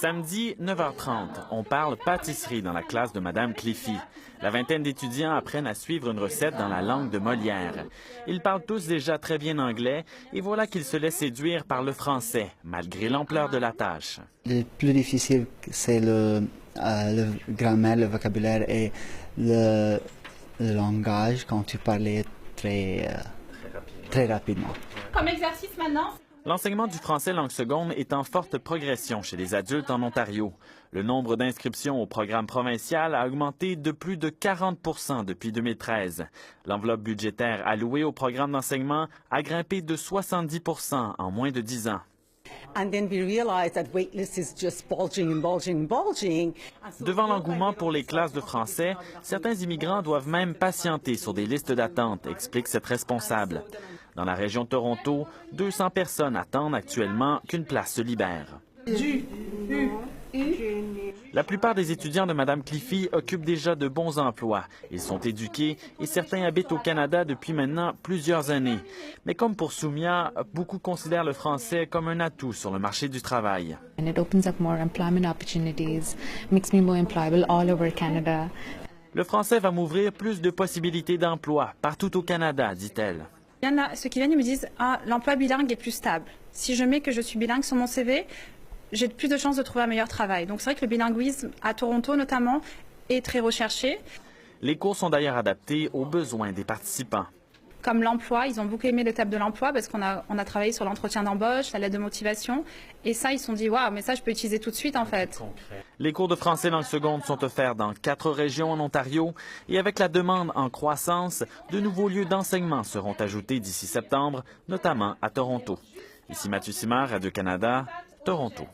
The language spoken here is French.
Samedi, 9h30, on parle pâtisserie dans la classe de Mme Cliffy. La vingtaine d'étudiants apprennent à suivre une recette dans la langue de Molière. Ils parlent tous déjà très bien anglais et voilà qu'ils se laissent séduire par le français, malgré l'ampleur de la tâche. Le plus difficile, c'est le grammaire, le vocabulaire et le langage quand tu parlais très rapidement. Comme exercice maintenant. L'enseignement du français langue seconde est en forte progression chez les adultes en Ontario. Le nombre d'inscriptions au programme provincial a augmenté de plus de 40 % depuis 2013. L'enveloppe budgétaire allouée au programme d'enseignement a grimpé de 70 % en moins de 10 ans. Devant l'engouement pour les classes de français, certains immigrants doivent même patienter sur des listes d'attente, explique cette responsable. Dans la région de Toronto, 200 personnes attendent actuellement qu'une place se libère. La plupart des étudiants de Mme Cliffy occupent déjà de bons emplois. Ils sont éduqués et certains habitent au Canada depuis maintenant plusieurs années. Mais comme pour Soumia, beaucoup considèrent le français comme un atout sur le marché du travail. Le français va m'ouvrir plus de possibilités d'emploi partout au Canada, dit-elle. Il y en a ceux qui viennent et me disent « Ah, l'emploi bilingue est plus stable. Si je mets que je suis bilingue sur mon CV, j'ai plus de chances de trouver un meilleur travail. » Donc c'est vrai que le bilinguisme, à Toronto notamment, est très recherché. Les cours sont d'ailleurs adaptés aux besoins des participants. Comme l'emploi, ils ont beaucoup aimé l'étape de l'emploi parce qu'on a travaillé sur l'entretien d'embauche, la lettre de motivation. Et ça, ils se sont dit « Waouh, mais ça, je peux utiliser tout de suite, en fait. » Les cours de français langue seconde sont offerts dans 4 régions en Ontario. Et avec la demande en croissance, de nouveaux lieux d'enseignement seront ajoutés d'ici septembre, notamment à Toronto. Ici Mathieu Simard, Radio-Canada, Toronto.